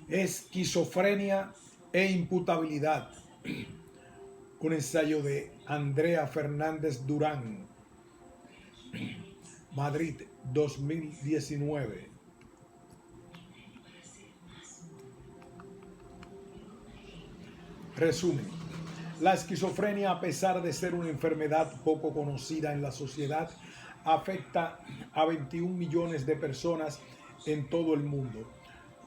Esquizofrenia e imputabilidad. Un ensayo de Andrea Fernández Durán, Madrid, 2019. Resumen. La esquizofrenia, a pesar de ser una enfermedad poco conocida en la sociedad, afecta a 21 millones de personas en todo el mundo.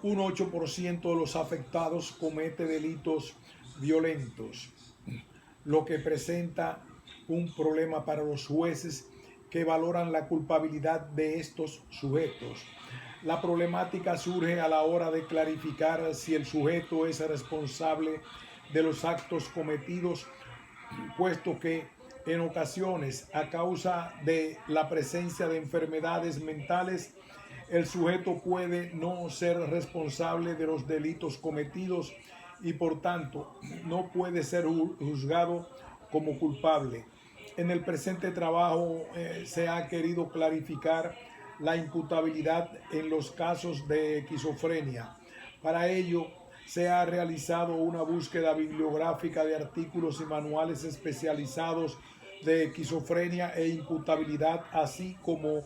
Un 8% de los afectados comete delitos violentos, lo que presenta un problema para los jueces que valoran la culpabilidad de estos sujetos. La problemática surge a la hora de clarificar si el sujeto es responsable de los actos cometidos, puesto que en ocasiones, a causa de la presencia de enfermedades mentales, el sujeto puede no ser responsable de los delitos cometidos y por tanto no puede ser juzgado como culpable. En el presente trabajo se ha querido clarificar la imputabilidad en los casos de esquizofrenia. Para ello, se ha realizado una búsqueda bibliográfica de artículos y manuales especializados de esquizofrenia e imputabilidad, así como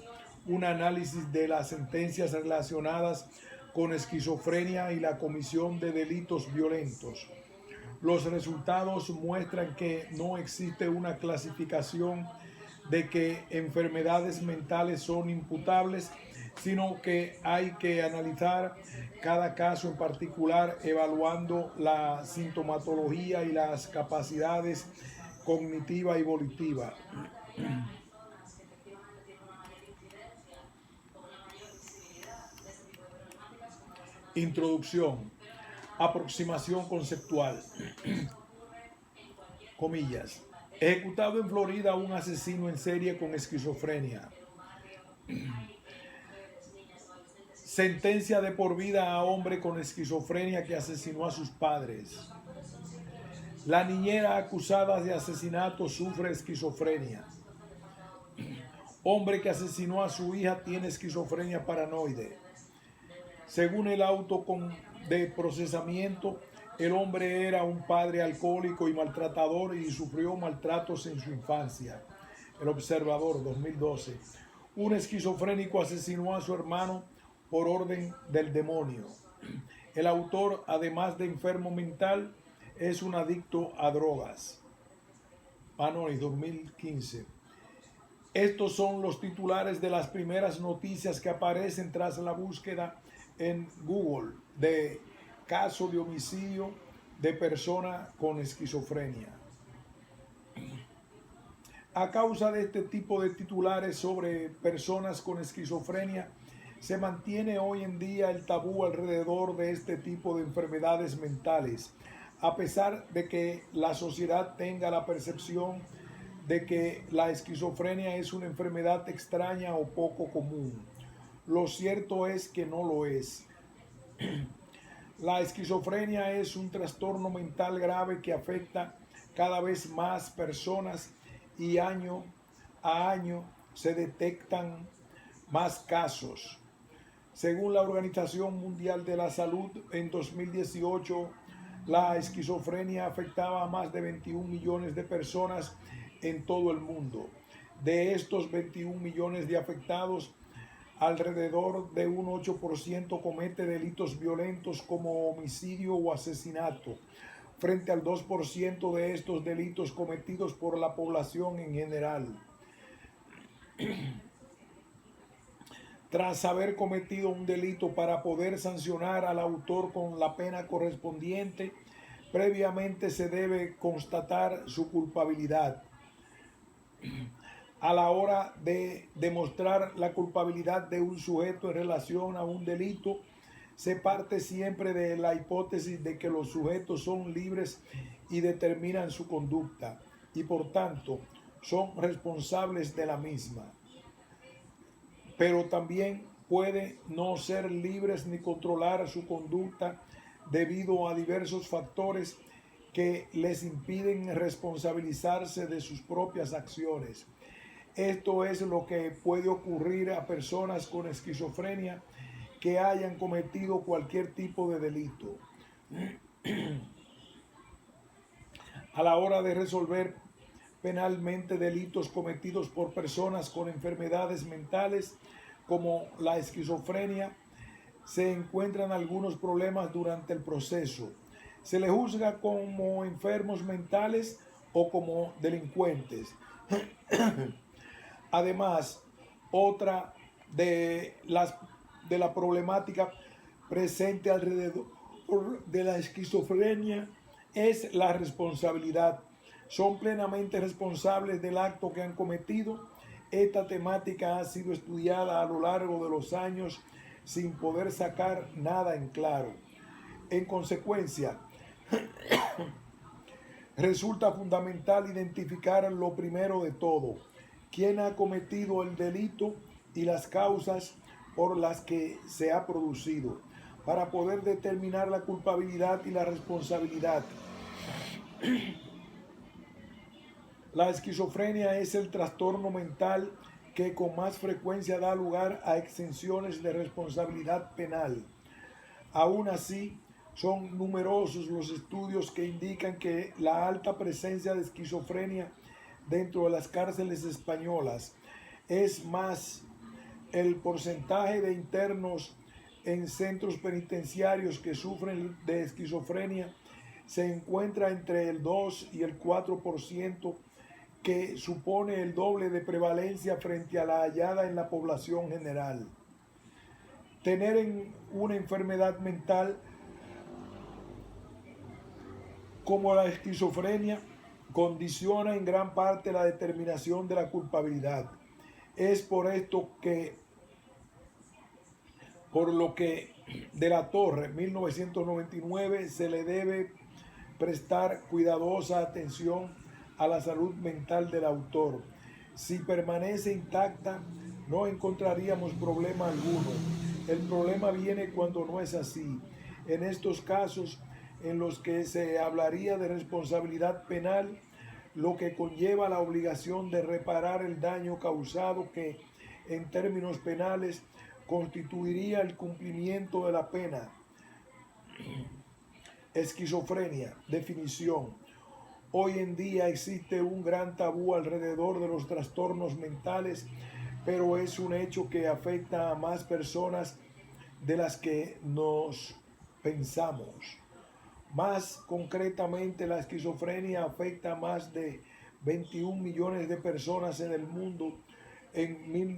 un análisis de las sentencias relacionadas con esquizofrenia y la comisión de delitos violentos. Los resultados muestran que no existe una clasificación de que enfermedades mentales son imputables, sino que hay que analizar cada caso en particular, evaluando la sintomatología y las capacidades cognitiva y volitiva. Introducción. Aproximación conceptual. Comillas. Ejecutado en Florida un asesino en serie con esquizofrenia. Sentencia de por vida a hombre con esquizofrenia que asesinó a sus padres. La niñera acusada de asesinato sufre esquizofrenia. Hombre que asesinó a su hija tiene esquizofrenia paranoide. Según el auto de procesamiento, el hombre era un padre alcohólico y maltratador y sufrió maltratos en su infancia. El Observador, 2012. Un esquizofrénico asesinó a su hermano por orden del demonio. El autor, además de enfermo mental, es un adicto a drogas. Panoni, 2015. Estos son los titulares de las primeras noticias que aparecen tras la búsqueda en Google de caso de homicidio de persona con esquizofrenia. A causa de este tipo de titulares sobre personas con esquizofrenia, se mantiene hoy en día el tabú alrededor de este tipo de enfermedades mentales, a pesar de que la sociedad tenga la percepción de que la esquizofrenia es una enfermedad extraña o poco común. Lo cierto es que no lo es. La esquizofrenia es un trastorno mental grave que afecta cada vez más personas y año a año se detectan más casos. Según la Organización Mundial de la Salud, en 2018 la esquizofrenia afectaba a más de 21 millones de personas en todo el mundo. De estos 21 millones de afectados, alrededor de un 8% comete delitos violentos como homicidio o asesinato, frente al 2% de estos delitos cometidos por la población en general. Tras haber cometido un delito, para poder sancionar al autor con la pena correspondiente, previamente se debe constatar su culpabilidad. A la hora de demostrar la culpabilidad de un sujeto en relación a un delito, se parte siempre de la hipótesis de que los sujetos son libres y determinan su conducta y por tanto son responsables de la misma. Pero también pueden no ser libres ni controlar su conducta debido a diversos factores que les impiden responsabilizarse de sus propias acciones. Esto es lo que puede ocurrir a personas con esquizofrenia que hayan cometido cualquier tipo de delito. A la hora de resolver penalmente delitos cometidos por personas con enfermedades mentales como la esquizofrenia, se encuentran algunos problemas durante el proceso. Se les juzga como enfermos mentales o como delincuentes. Además, otra de la problemática presente alrededor de la esquizofrenia es la responsabilidad. Son plenamente responsables del acto que han cometido. Esta temática ha sido estudiada a lo largo de los años sin poder sacar nada en claro. En consecuencia, resulta fundamental identificar lo primero de todo, quién ha cometido el delito y las causas por las que se ha producido, para poder determinar la culpabilidad y la responsabilidad. La esquizofrenia es el trastorno mental que con más frecuencia da lugar a exenciones de responsabilidad penal. Aún así, son numerosos los estudios que indican que la alta presencia de esquizofrenia dentro de las cárceles españolas es más el porcentaje de internos en centros penitenciarios que sufren de esquizofrenia se encuentra entre el 2 y el 4%, que supone el doble de prevalencia frente a la hallada en la población general. Tener una enfermedad mental como la esquizofrenia condiciona en gran parte la determinación de la culpabilidad. Es por esto que, por lo que de la Torre, 1999, se le debe prestar cuidadosa atención a la salud mental del autor. Si permanece intacta, no encontraríamos problema alguno. El problema viene cuando no es así. En estos casos en los que se hablaría de responsabilidad penal, lo que conlleva la obligación de reparar el daño causado, que en términos penales constituiría el cumplimiento de la pena. Esquizofrenia, definición. Hoy en día existe un gran tabú alrededor de los trastornos mentales, pero es un hecho que afecta a más personas de las que nos pensamos. Más concretamente, la esquizofrenia afecta a más de 21 millones de personas en el mundo en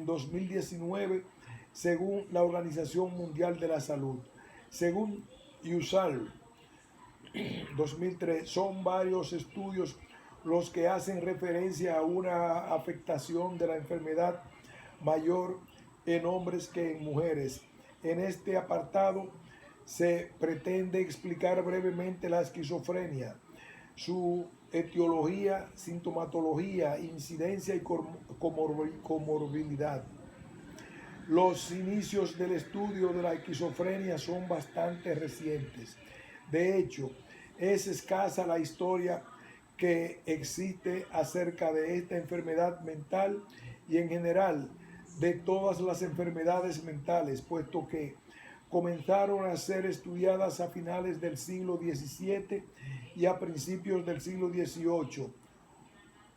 2019, según la Organización Mundial de la Salud. Según USAL 2003, son varios estudios los que hacen referencia a una afectación de la enfermedad mayor en hombres que en mujeres. En este apartado se pretende explicar brevemente la esquizofrenia, su etiología, sintomatología, incidencia y comorbilidad. Los inicios del estudio de la esquizofrenia son bastante recientes. De hecho, es escasa la historia que existe acerca de esta enfermedad mental y en general de todas las enfermedades mentales, puesto que comenzaron a ser estudiadas a finales del siglo XVII y a principios del siglo XVIII.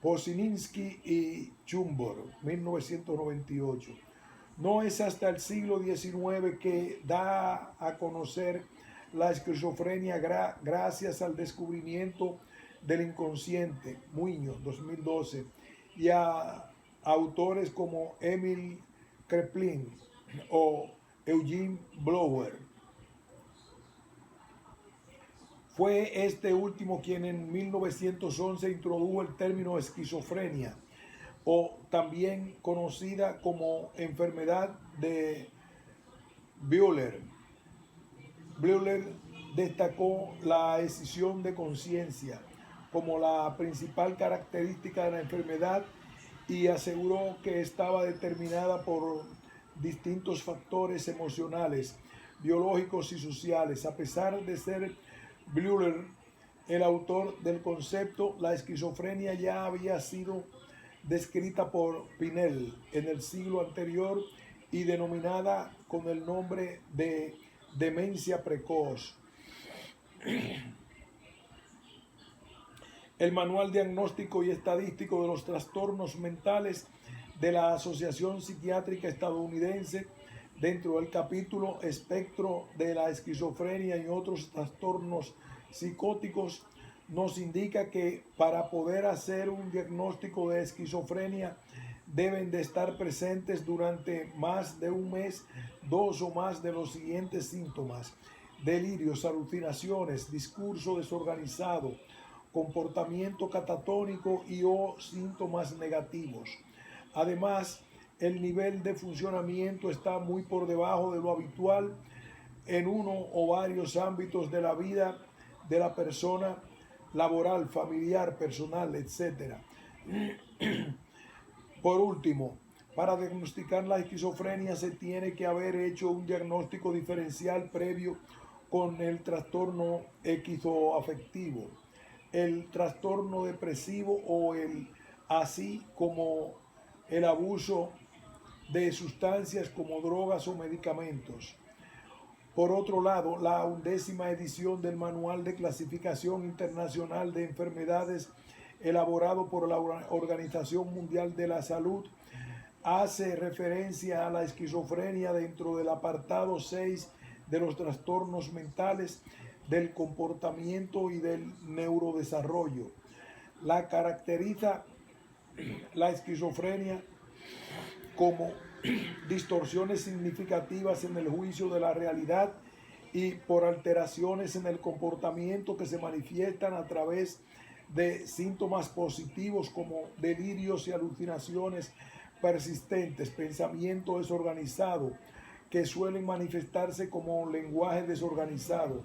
Posininsky y Chumbo, 1998. No es hasta el siglo XIX que da a conocer la esquizofrenia gracias al descubrimiento del inconsciente, Muñoz, 2012, y a autores como Emil Kraepelin o Eugene Blower. Fue este último quien en 1911 introdujo el término esquizofrenia, o también conocida como enfermedad de Bleuler. Bleuler destacó la escisión de conciencia como la principal característica de la enfermedad y aseguró que estaba determinada por distintos factores emocionales, biológicos y sociales. A pesar de ser Bleuler el autor del concepto, la esquizofrenia ya había sido descrita por Pinel en el siglo anterior y denominada con el nombre de demencia precoz. El Manual Diagnóstico y Estadístico de los Trastornos Mentales de la Asociación Psiquiátrica Estadounidense, dentro del capítulo Espectro de la esquizofrenia y otros trastornos psicóticos, nos indica que para poder hacer un diagnóstico de esquizofrenia deben de estar presentes durante más de un mes 2 o más de los siguientes síntomas: delirios, alucinaciones, discurso desorganizado, comportamiento catatónico y o síntomas negativos. Además, el nivel de funcionamiento está muy por debajo de lo habitual en uno o varios ámbitos de la vida de la persona: laboral, familiar, personal, etc. Por último, para diagnosticar la esquizofrenia se tiene que haber hecho un diagnóstico diferencial previo con el trastorno esquizoafectivo, el trastorno depresivo así como el abuso de sustancias como drogas o medicamentos. Por otro lado, la 11ª edición del Manual de Clasificación Internacional de Enfermedades, elaborado por la Organización Mundial de la Salud, hace referencia a la esquizofrenia dentro del apartado 6 de los trastornos mentales del comportamiento y del neurodesarrollo. La caracteriza la esquizofrenia como distorsiones significativas en el juicio de la realidad y por alteraciones en el comportamiento que se manifiestan a través de síntomas positivos como delirios y alucinaciones persistentes, pensamiento desorganizado, que suelen manifestarse como lenguaje desorganizado,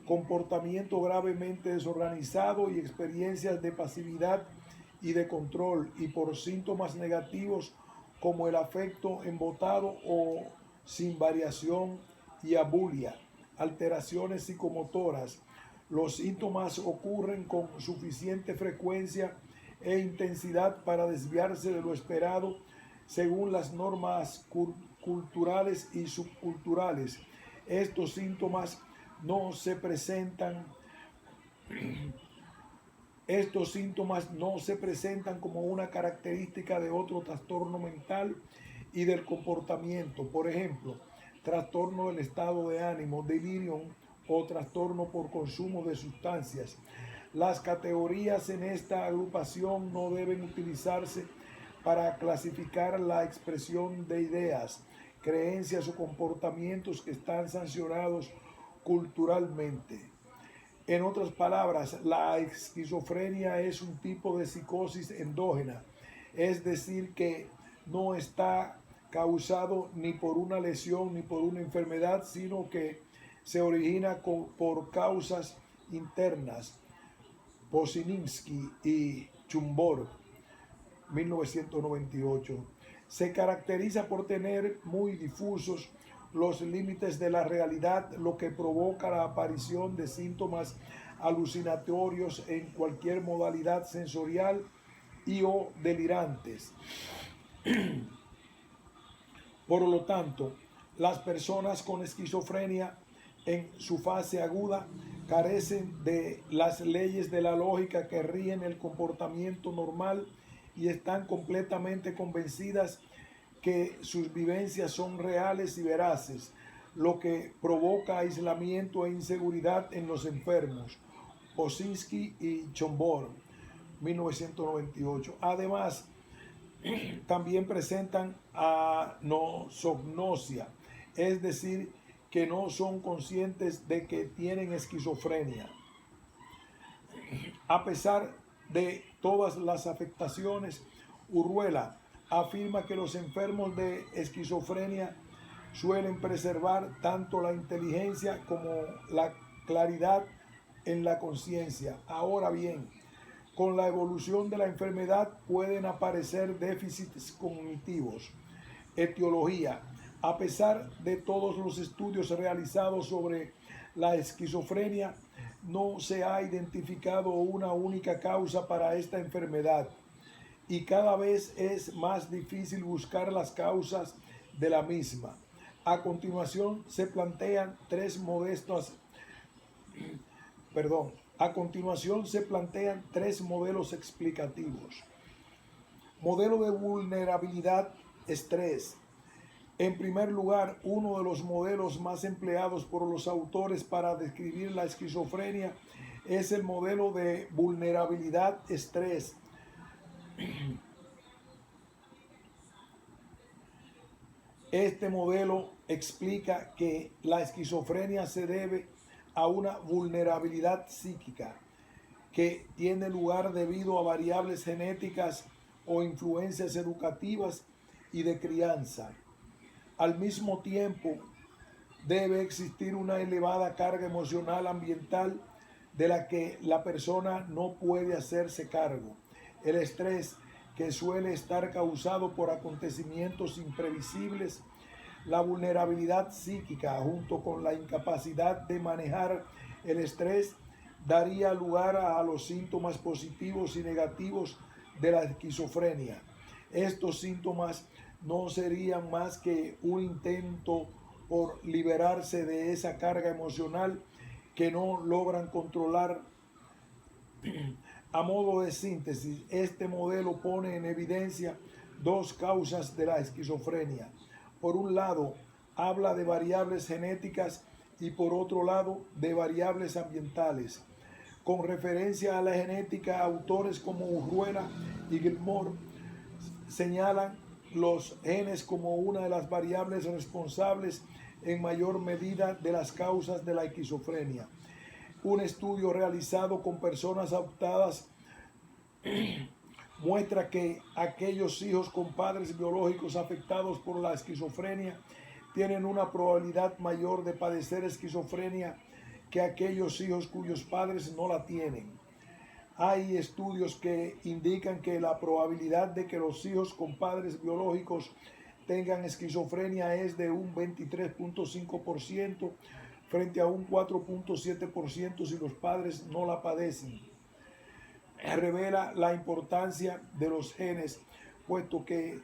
comportamiento gravemente desorganizado y experiencias de pasividad y de control, y por síntomas negativos como el afecto embotado o sin variación y abulia, alteraciones psicomotoras. Los síntomas ocurren con suficiente frecuencia e intensidad para desviarse de lo esperado según las normas culturales y subculturales. Estos síntomas no se presentan como una característica de otro trastorno mental y del comportamiento. Por ejemplo, trastorno del estado de ánimo, delirium o trastorno por consumo de sustancias. Las categorías en esta agrupación no deben utilizarse para clasificar la expresión de ideas, creencias o comportamientos que están sancionados culturalmente. En otras palabras, la esquizofrenia es un tipo de psicosis endógena, es decir, que no está causado ni por una lesión ni por una enfermedad, sino que se origina por causas internas. Posininsky y Chomborg, 1998. Se caracteriza por tener muy difusos los límites de la realidad, lo que provoca la aparición de síntomas alucinatorios en cualquier modalidad sensorial y o delirantes. Por lo tanto, las personas con esquizofrenia en su fase aguda carecen de las leyes de la lógica que rigen el comportamiento normal y están completamente convencidas que sus vivencias son reales y veraces, lo que provoca aislamiento e inseguridad en los enfermos. Posininsky y Chomborg, 1998. Además, también presentan anosognosia, es decir, que no son conscientes de que tienen esquizofrenia. A pesar de todas las afectaciones, Urruela afirma que los enfermos de esquizofrenia suelen preservar tanto la inteligencia como la claridad en la conciencia. Ahora bien, con la evolución de la enfermedad pueden aparecer déficits cognitivos. Etiología. A pesar de todos los estudios realizados sobre la esquizofrenia, no se ha identificado una única causa para esta enfermedad y cada vez es más difícil buscar las causas de la misma. A continuación se plantean tres modelos explicativos. Modelo de vulnerabilidad, estrés. En primer lugar, uno de los modelos más empleados por los autores para describir la esquizofrenia es el modelo de vulnerabilidad, estrés. Este modelo explica que la esquizofrenia se debe a una vulnerabilidad psíquica que tiene lugar debido a variables genéticas o influencias educativas y de crianza. Al mismo tiempo, debe existir una elevada carga emocional ambiental de la que la persona no puede hacerse cargo. El estrés, que suele estar causado por acontecimientos imprevisibles, la vulnerabilidad psíquica junto con la incapacidad de manejar el estrés daría lugar a los síntomas positivos y negativos de la esquizofrenia. Estos síntomas no serían más que un intento por liberarse de esa carga emocional que no logran controlar. A modo de síntesis, este modelo pone en evidencia dos causas de la esquizofrenia. Por un lado, habla de variables genéticas y por otro lado, de variables ambientales. Con referencia a la genética, autores como Urruela y Gilmore señalan los genes como una de las variables responsables en mayor medida de las causas de la esquizofrenia. Un estudio realizado con personas adoptadas muestra que aquellos hijos con padres biológicos afectados por la esquizofrenia tienen una probabilidad mayor de padecer esquizofrenia que aquellos hijos cuyos padres no la tienen. Hay estudios que indican que la probabilidad de que los hijos con padres biológicos tengan esquizofrenia es de un 23.5% frente a un 4.7% si los padres no la padecen. Revela la importancia de los genes, puesto que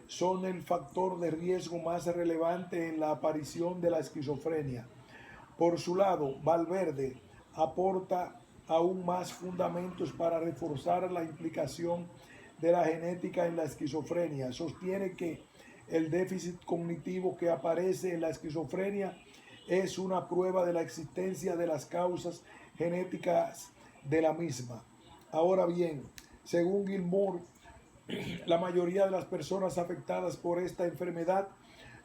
son el factor de riesgo más relevante en la aparición de la esquizofrenia. Por su lado, Valverde aporta aún más fundamentos para reforzar la implicación de la genética en la esquizofrenia. Sostiene que el déficit cognitivo que aparece en la esquizofrenia es una prueba de la existencia de las causas genéticas de la misma. Ahora bien, según Gilmore, la mayoría de las personas afectadas por esta enfermedad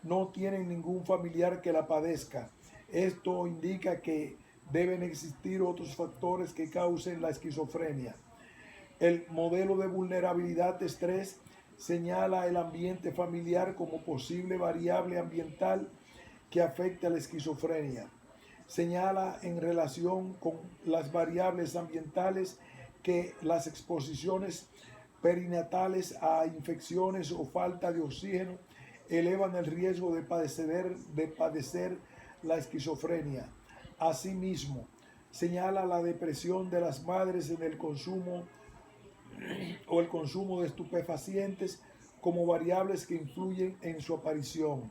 no tienen ningún familiar que la padezca. Esto indica que deben existir otros factores que causen la esquizofrenia. El modelo de vulnerabilidad de estrés señala el ambiente familiar como posible variable ambiental que afecta a la esquizofrenia. Señala en relación con las variables ambientales que las exposiciones perinatales a infecciones o falta de oxígeno elevan el riesgo de padecer la esquizofrenia. Asimismo, señala la depresión de las madres en el consumo de estupefacientes como variables que influyen en su aparición.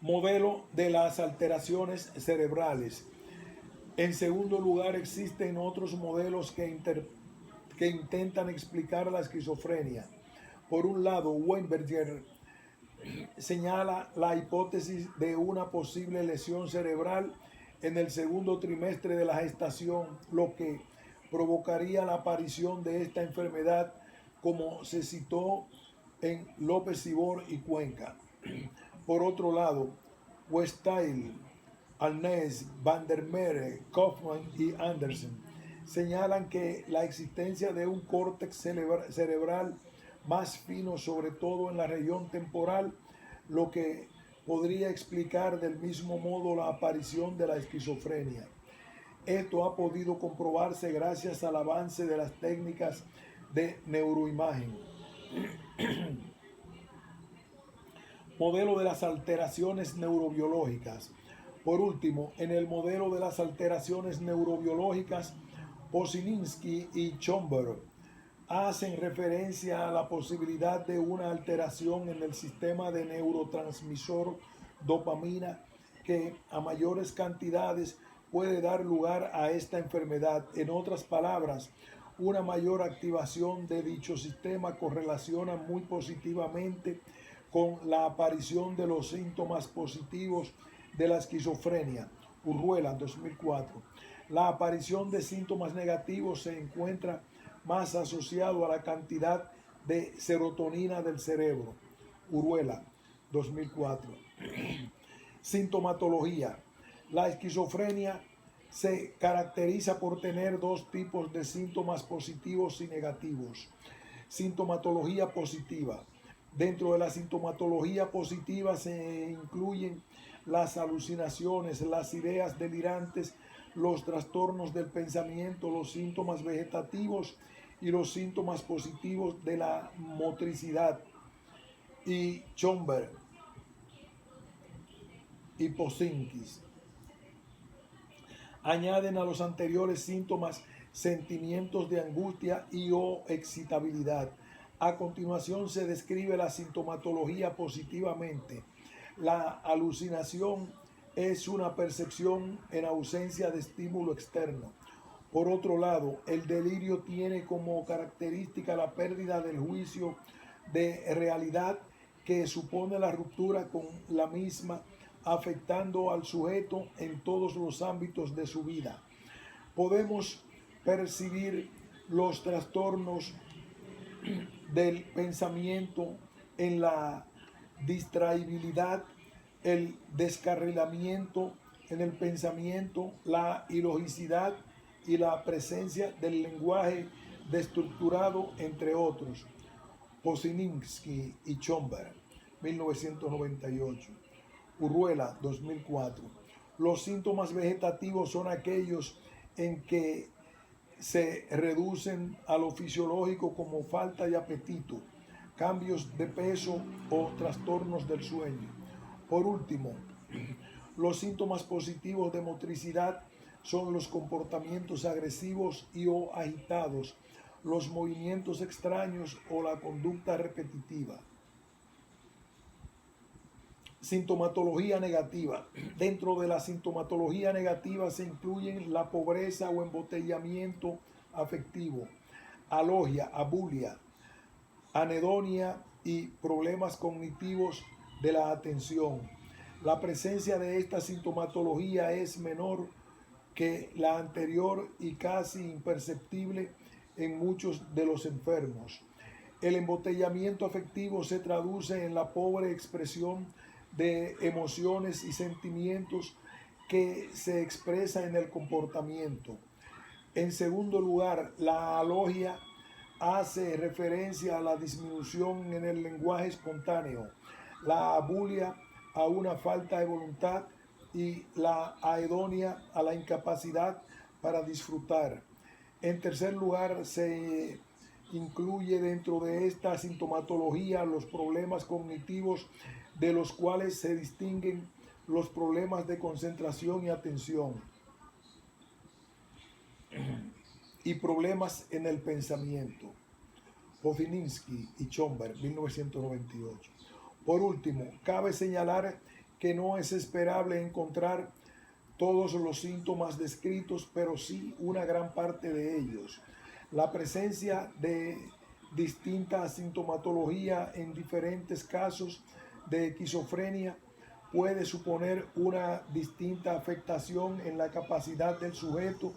Modelo de las alteraciones cerebrales. En segundo lugar, existen otros modelos que intentan explicar la esquizofrenia. Por un lado, Weinberger señala la hipótesis de una posible lesión cerebral en el segundo trimestre de la gestación, lo que provocaría la aparición de esta enfermedad, como se citó en López Sibor y Cuenca. Por otro lado, Westphal, Arnés, Van der Mere, Kaufman y Anderson señalan que la existencia de un córtex cerebral más fino, sobre todo en la región temporal, lo que podría explicar del mismo modo la aparición de la esquizofrenia. Esto ha podido comprobarse gracias al avance de las técnicas de neuroimagen. Modelo de las alteraciones neurobiológicas. Por último, en el modelo de las alteraciones neurobiológicas, Posininsky y Schomburg hacen referencia a la posibilidad de una alteración en el sistema de neurotransmisor dopamina que a mayores cantidades puede dar lugar a esta enfermedad. En otras palabras, una mayor activación de dicho sistema correlaciona muy positivamente con la aparición de los síntomas positivos de la esquizofrenia. Urruela, 2004. La aparición de síntomas negativos se encuentra más asociado a la cantidad de serotonina del cerebro. Urruela, 2004. Sintomatología. La esquizofrenia se caracteriza por tener dos tipos de síntomas positivos y negativos. Sintomatología positiva. Dentro de la sintomatología positiva se incluyen las alucinaciones, las ideas delirantes, los trastornos del pensamiento, los síntomas vegetativos y los síntomas positivos de la motricidad. Y Schomburg y Posinkis añaden a los anteriores síntomas sentimientos de angustia y o excitabilidad. A continuación se describe la sintomatología positivamente. La alucinación es una percepción en ausencia de estímulo externo. Por otro lado, el delirio tiene como característica la pérdida del juicio de realidad que supone la ruptura con la misma, afectando al sujeto en todos los ámbitos de su vida. Podemos percibir los trastornos del pensamiento en la distraibilidad, el descarrilamiento en el pensamiento, la ilogicidad y la presencia del lenguaje destructurado, entre otros. Posininsky y Schomburg, 1998. Urruela, 2004. Los síntomas vegetativos son aquellos en que se reducen a lo fisiológico como falta de apetito, cambios de peso o trastornos del sueño. Por último, los síntomas positivos de motricidad son los comportamientos agresivos y o agitados, los movimientos extraños o la conducta repetitiva. Sintomatología negativa. Dentro de la sintomatología negativa se incluyen la pobreza o embotellamiento afectivo, alogia, abulia, anedonia y problemas cognitivos de la atención. La presencia de esta sintomatología es menor que la anterior y casi imperceptible en muchos de los enfermos. El embotellamiento afectivo se traduce en la pobre expresión de emociones y sentimientos que se expresa en el comportamiento. En segundo lugar, la alogia hace referencia a la disminución en el lenguaje espontáneo, la abulia a una falta de voluntad y la aedonia a la incapacidad para disfrutar. En tercer lugar, se incluye dentro de esta sintomatología los problemas cognitivos, de los cuales se distinguen los problemas de concentración y atención y problemas en el pensamiento. Posininsky y Schomburg, 1998. Por último, cabe señalar que no es esperable encontrar todos los síntomas descritos, pero sí una gran parte de ellos. La presencia de distinta sintomatología en diferentes casos de esquizofrenia puede suponer una distinta afectación en la capacidad del sujeto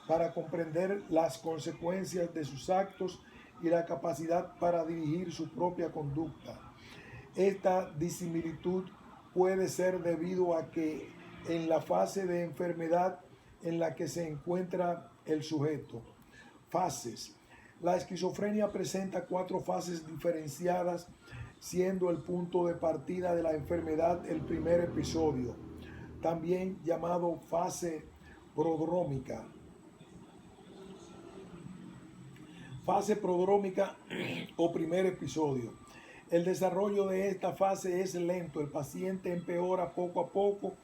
para comprender las consecuencias de sus actos y la capacidad para dirigir su propia conducta. Esta disimilitud puede ser debido a que en la fase de enfermedad en la que se encuentra el sujeto. Fases. La esquizofrenia presenta 4 fases diferenciadas, siendo el punto de partida de la enfermedad el primer episodio, también llamado fase prodrómica. Fase prodrómica o primer episodio. El desarrollo de esta fase es lento, el paciente empeora poco a poco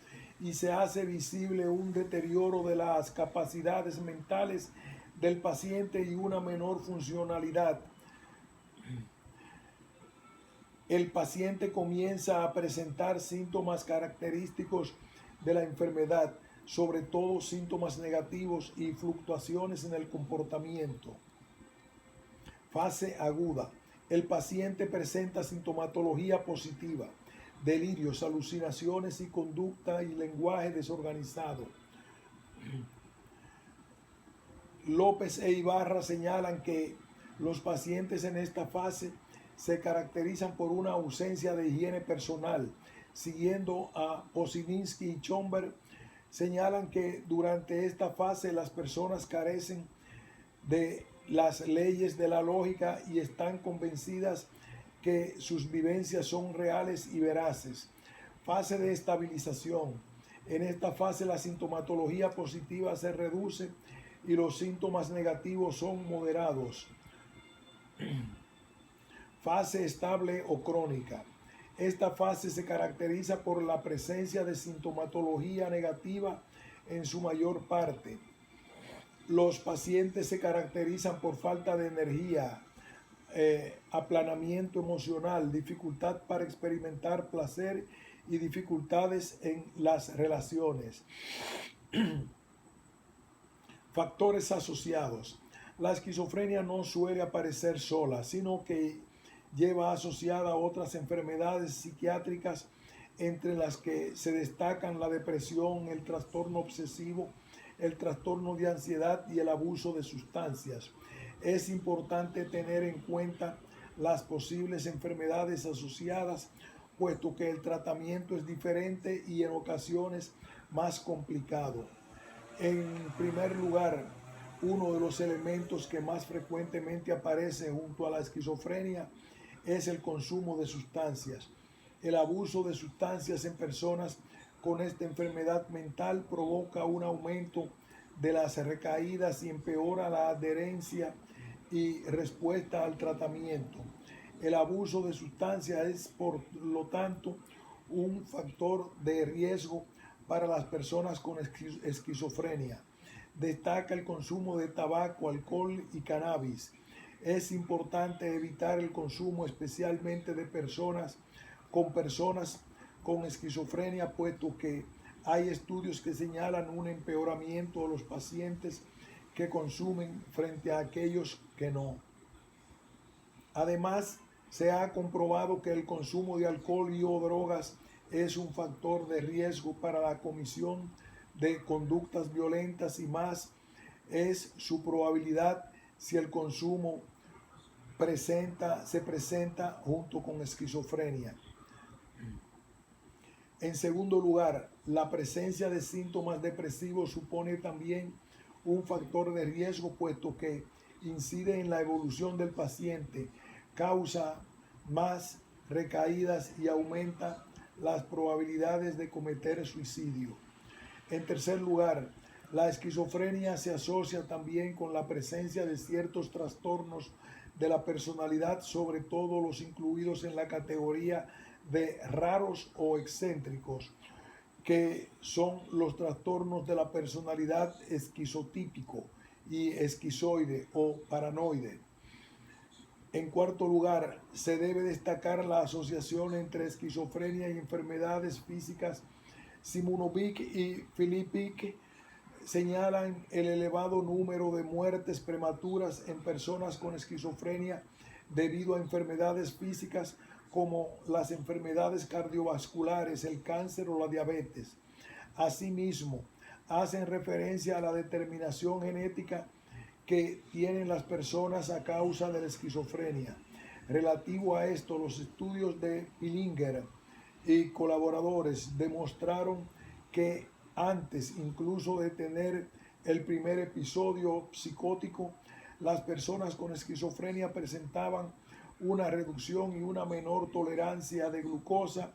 y se hace visible un deterioro de las capacidades mentales del paciente y una menor funcionalidad. El paciente comienza a presentar síntomas característicos de la enfermedad, sobre todo síntomas negativos y fluctuaciones en el comportamiento. Fase aguda. El paciente presenta sintomatología positiva, delirios, alucinaciones y conducta y lenguaje desorganizado. López e Ibarra señalan que los pacientes en esta fase se caracterizan por una ausencia de higiene personal. Siguiendo a Posininsky y Schomburg, señalan que durante esta fase las personas carecen de las leyes de la lógica y están convencidas que sus vivencias son reales y veraces. Fase de estabilización. En esta fase la sintomatología positiva se reduce y los síntomas negativos son moderados. Fase estable o crónica. Esta fase se caracteriza por la presencia de sintomatología negativa en su mayor parte. Los pacientes se caracterizan por falta de energía, aplanamiento emocional, dificultad para experimentar placer y dificultades en las relaciones. Factores asociados. La esquizofrenia no suele aparecer sola, sino que lleva asociada a otras enfermedades psiquiátricas, entre las que se destacan la depresión, el trastorno obsesivo, el trastorno de ansiedad y el abuso de sustancias. Es importante tener en cuenta las posibles enfermedades asociadas, puesto que el tratamiento es diferente y en ocasiones más complicado. En primer lugar, uno de los elementos que más frecuentemente aparece junto a la esquizofrenia es el consumo de sustancias. El abuso de sustancias en personas con esta enfermedad mental provoca un aumento de las recaídas y empeora la adherencia y respuesta al tratamiento. El abuso de sustancias es, por lo tanto, un factor de riesgo para las personas con esquizofrenia. Destaca el consumo de tabaco, alcohol y cannabis. Es importante evitar el consumo especialmente de personas con esquizofrenia, puesto que hay estudios que señalan un empeoramiento de los pacientes que consumen frente a aquellos que no. Además, se ha comprobado que el consumo de alcohol y o drogas es un factor de riesgo para la comisión de conductas violentas, y más es su probabilidad si el consumo se presenta junto con esquizofrenia. En segundo lugar, la presencia de síntomas depresivos supone también un factor de riesgo, puesto que incide en la evolución del paciente, causa más recaídas y aumenta las probabilidades de cometer suicidio. En tercer lugar, la esquizofrenia se asocia también con la presencia de ciertos trastornos de la personalidad, sobre todo los incluidos en la categoría de raros o excéntricos, que son los trastornos de la personalidad esquizotípico y esquizoide o paranoide. En cuarto lugar, se debe destacar la asociación entre esquizofrenia y enfermedades físicas. Simonovic y Filippic señalan el elevado número de muertes prematuras en personas con esquizofrenia debido a enfermedades físicas como las enfermedades cardiovasculares, el cáncer o la diabetes. Asimismo, hacen referencia a la determinación genética que tienen las personas a causa de la esquizofrenia. Relativo a esto, los estudios de Pillinger y colaboradores demostraron que antes incluso de tener el primer episodio psicótico, las personas con esquizofrenia presentaban una reducción y una menor tolerancia de glucosa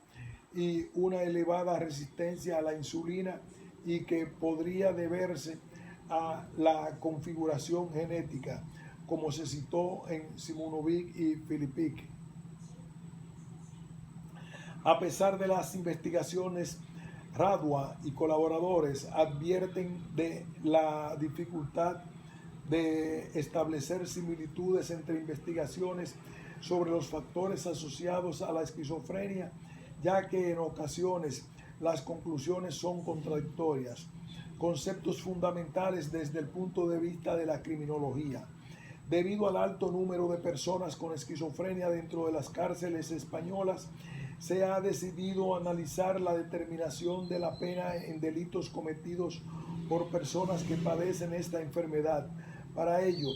y una elevada resistencia a la insulina, y que podría deberse a la configuración genética, como se citó en Simonovic y Filippic. A pesar de las investigaciones, Radua y colaboradores advierten de la dificultad de establecer similitudes entre investigaciones sobre los factores asociados a la esquizofrenia, ya que en ocasiones las conclusiones son contradictorias. Conceptos fundamentales desde el punto de vista de la criminología. Debido al alto número de personas con esquizofrenia dentro de las cárceles españolas, se ha decidido analizar la determinación de la pena en delitos cometidos por personas que padecen esta enfermedad. Para ello,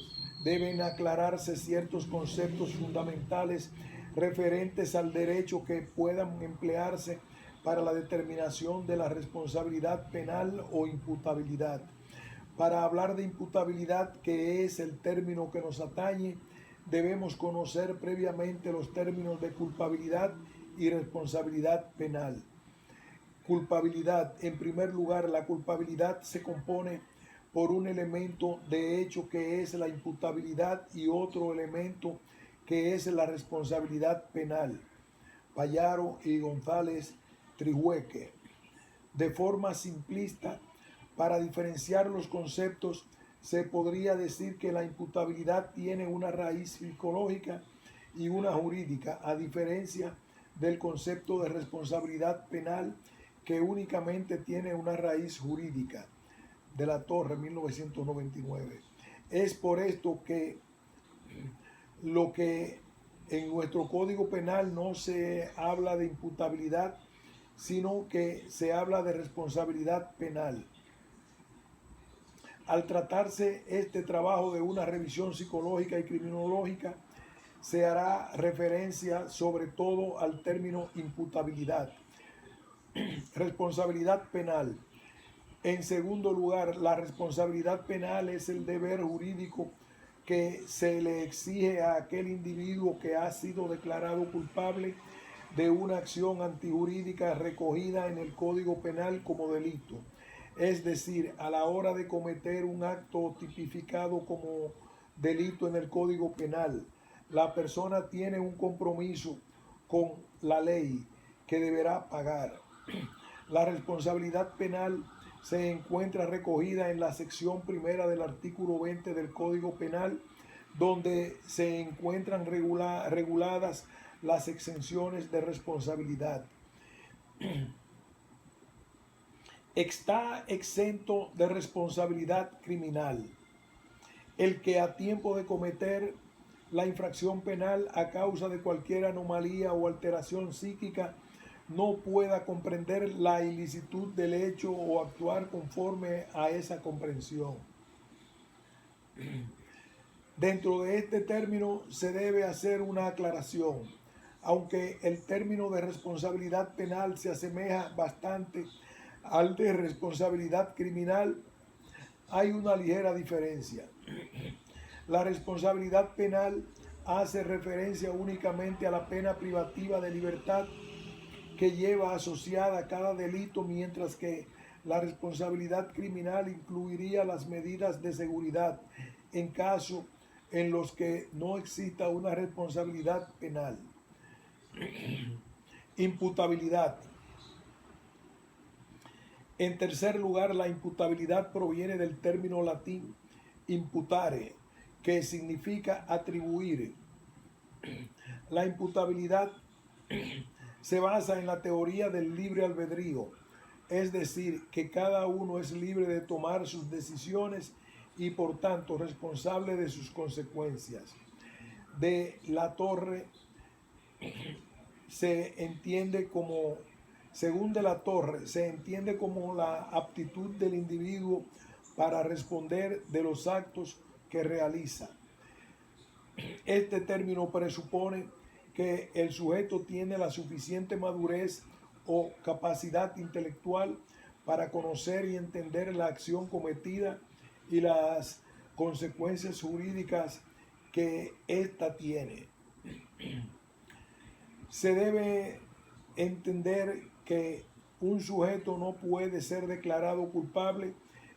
deben aclararse ciertos conceptos fundamentales referentes al derecho que puedan emplearse para la determinación de la responsabilidad penal o imputabilidad. Para hablar de imputabilidad, que es el término que nos atañe, debemos conocer previamente los términos de culpabilidad y responsabilidad penal. Culpabilidad. En primer lugar, la culpabilidad se compone por un elemento de hecho que es la imputabilidad y otro elemento que es la responsabilidad penal. Payaro y González Trihueque. De forma simplista, para diferenciar los conceptos, se podría decir que la imputabilidad tiene una raíz psicológica y una jurídica, a diferencia del concepto de responsabilidad penal, que únicamente tiene una raíz jurídica. De la Torre, 1999. Es por esto que lo que en nuestro Código Penal no se habla de imputabilidad, sino que se habla de responsabilidad penal. Al tratarse este trabajo de una revisión psicológica y criminológica, se hará referencia sobre todo al término imputabilidad. Responsabilidad penal. En segundo lugar, la responsabilidad penal es el deber jurídico que se le exige a aquel individuo que ha sido declarado culpable de una acción antijurídica recogida en el Código Penal como delito. Es decir, a la hora de cometer un acto tipificado como delito en el Código Penal, la persona tiene un compromiso con la ley que deberá pagar. La responsabilidad penal se encuentra recogida en la sección primera del artículo 20 del Código Penal, donde se encuentran reguladas las exenciones de responsabilidad. Está exento de responsabilidad criminal el que a tiempo de cometer la infracción penal a causa de cualquier anomalía o alteración psíquica no pueda comprender la ilicitud del hecho o actuar conforme a esa comprensión. Dentro de este término se debe hacer una aclaración. Aunque el término de responsabilidad penal se asemeja bastante al de responsabilidad criminal, hay una ligera diferencia. La responsabilidad penal hace referencia únicamente a la pena privativa de libertad que lleva asociada cada delito, mientras que la responsabilidad criminal incluiría las medidas de seguridad en caso en los que no exista una responsabilidad penal. Imputabilidad. En tercer lugar, la imputabilidad proviene del término latín imputare, que significa atribuir. La imputabilidad se basa en la teoría del libre albedrío, es decir, que cada uno es libre de tomar sus decisiones y por tanto responsable de sus consecuencias. De la Torre se entiende como, según De la Torre, se entiende como la aptitud del individuo para responder de los actos que realiza. Este término presupone que el sujeto tiene la suficiente madurez o capacidad intelectual para conocer y entender la acción cometida y las consecuencias jurídicas que ésta tiene. Se debe entender que un sujeto no puede ser declarado culpable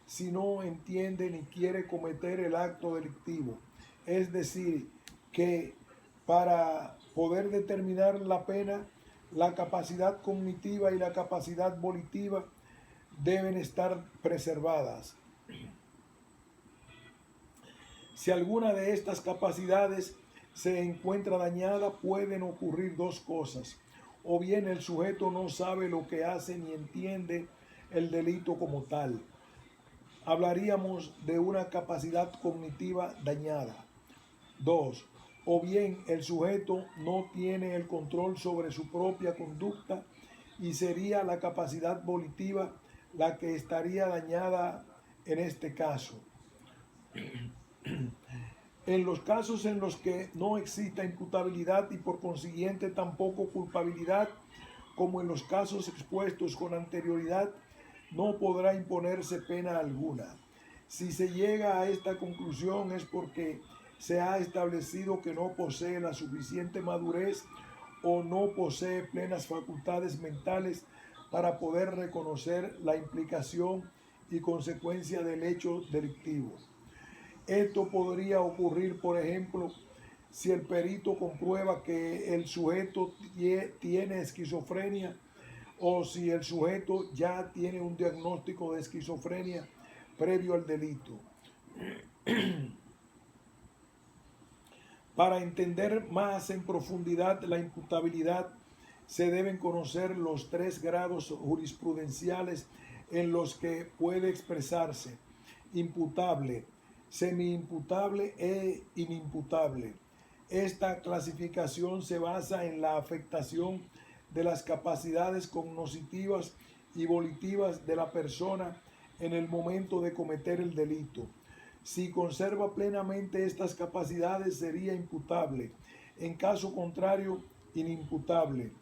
si no entiende ni quiere cometer el acto delictivo. Es decir, que para poder determinar la pena, la capacidad cognitiva y la capacidad volitiva deben estar preservadas. Si alguna de estas capacidades se encuentra dañada, pueden ocurrir dos cosas. O bien el sujeto no sabe lo que hace ni entiende el delito como tal. Hablaríamos de una capacidad cognitiva dañada. 2. O bien el sujeto no tiene el control sobre su propia conducta y sería la capacidad volitiva la que estaría dañada en este caso. En los casos en los que no exista imputabilidad y por consiguiente tampoco culpabilidad, como en los casos expuestos con anterioridad, no podrá imponerse pena alguna. Si se llega a esta conclusión es porque se ha establecido que no posee la suficiente madurez o no posee plenas facultades mentales para poder reconocer la implicación y consecuencia del hecho delictivo. Esto podría ocurrir, por ejemplo, si el perito comprueba que el sujeto tiene esquizofrenia o si el sujeto ya tiene un diagnóstico de esquizofrenia previo al delito. Para entender más en profundidad la imputabilidad, se deben conocer los 3 grados jurisprudenciales en los que puede expresarse: imputable, semi-imputable e inimputable. Esta clasificación se basa en la afectación de las capacidades cognitivas y volitivas de la persona en el momento de cometer el delito. Si conserva plenamente estas capacidades, sería imputable. En caso contrario, inimputable.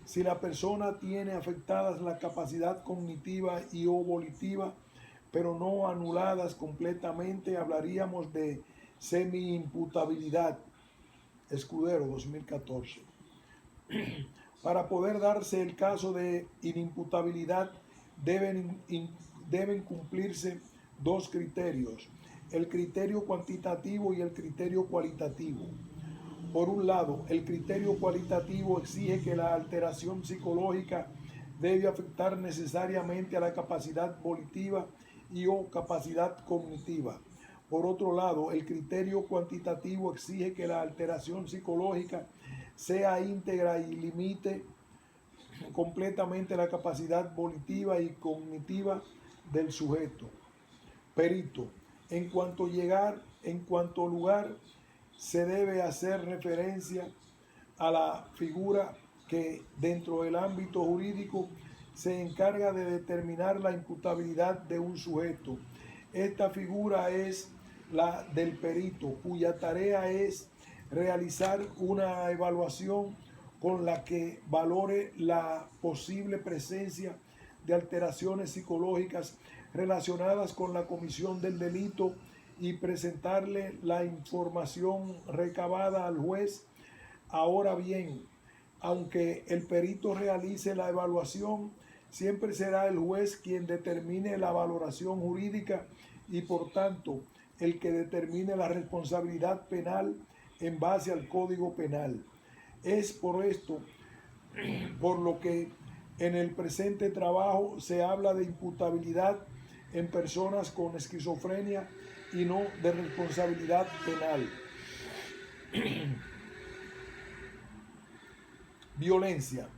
Si la persona tiene afectadas la capacidad cognitiva y o volitiva, pero no anuladas completamente, hablaríamos de semi-imputabilidad. Escudero, 2014. Para poder darse el caso de inimputabilidad, deben cumplirse 2 criterios: el criterio cuantitativo y el criterio cualitativo. Por un lado, el criterio cualitativo exige que la alteración psicológica debe afectar necesariamente a la capacidad volitiva y o capacidad cognitiva. Por otro lado, el criterio cuantitativo exige que la alteración psicológica sea íntegra y limite completamente la capacidad volitiva y cognitiva del sujeto. Perito. En cuanto lugar, se debe hacer referencia a la figura que dentro del ámbito jurídico se encarga de determinar la imputabilidad de un sujeto. Esta figura es la del perito, cuya tarea es realizar una evaluación con la que valore la posible presencia de alteraciones psicológicas relacionadas con la comisión del delito y presentarle la información recabada al juez. Ahora bien, aunque el perito realice la evaluación, siempre será el juez quien determine la valoración jurídica y por tanto el que determine la responsabilidad penal en base al Código Penal. Es por esto por lo que en el presente trabajo se habla de imputabilidad en personas con esquizofrenia y no de responsabilidad penal. Violencia.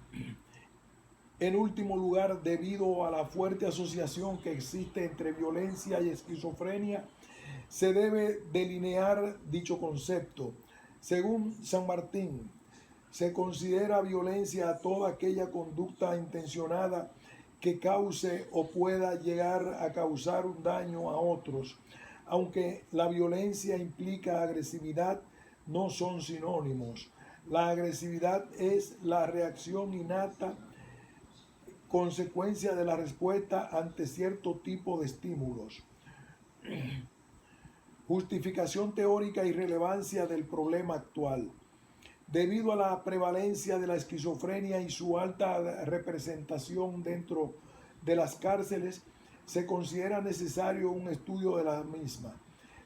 En último lugar, debido a la fuerte asociación que existe entre violencia y esquizofrenia, se debe delinear dicho concepto. Según San Martín, se considera violencia a toda aquella conducta intencionada que cause o pueda llegar a causar un daño a otros. Aunque la violencia implica agresividad, no son sinónimos. La agresividad es la reacción innata, consecuencia de la respuesta ante cierto tipo de estímulos. Justificación teórica y relevancia del problema actual. Debido a la prevalencia de la esquizofrenia y su alta representación dentro de las cárceles, se considera necesario un estudio de la misma,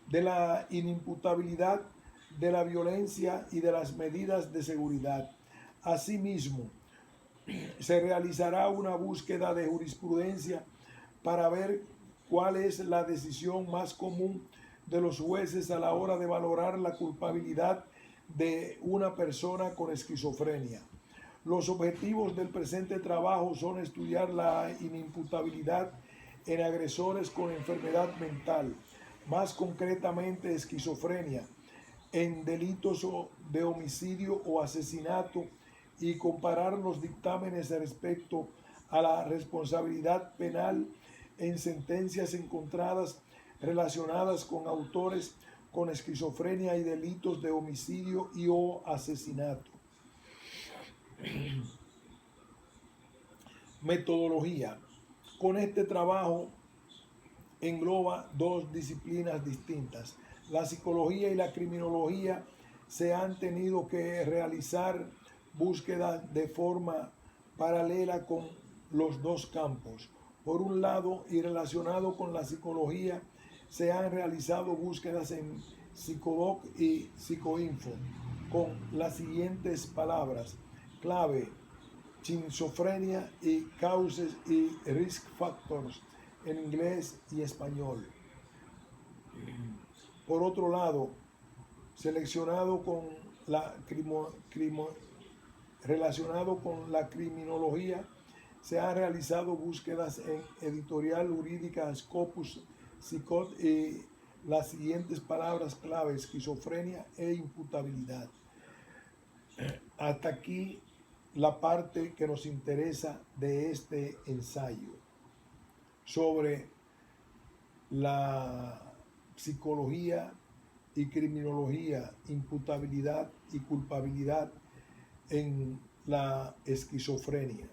de la inimputabilidad, de la violencia y de las medidas de seguridad. Asimismo, se realizará una búsqueda de jurisprudencia para ver cuál es la decisión más común de los jueces a la hora de valorar la culpabilidad de una persona con esquizofrenia. Los objetivos del presente trabajo son estudiar la inimputabilidad en agresores con enfermedad mental, más concretamente esquizofrenia, en delitos de homicidio o asesinato, y comparar los dictámenes respecto a la responsabilidad penal en sentencias encontradas relacionadas con autores con esquizofrenia y delitos de homicidio y o asesinato. Metodología. Con este trabajo engloba dos disciplinas distintas. La psicología y la criminología se han tenido que realizar búsquedas de forma paralela con los dos campos. Por un lado, y relacionado con la psicología, se han realizado búsquedas en Psicodoc y Psicoinfo con las siguientes palabras clave: esquizofrenia y causes y risk factors en inglés y español. Por otro lado, seleccionado con la relacionado con la criminología, se han realizado búsquedas en Editorial Jurídica Scopus Psicot y las siguientes palabras clave: esquizofrenia e imputabilidad. Hasta aquí la parte que nos interesa de este ensayo sobre la psicología y criminología, imputabilidad y culpabilidad en la esquizofrenia.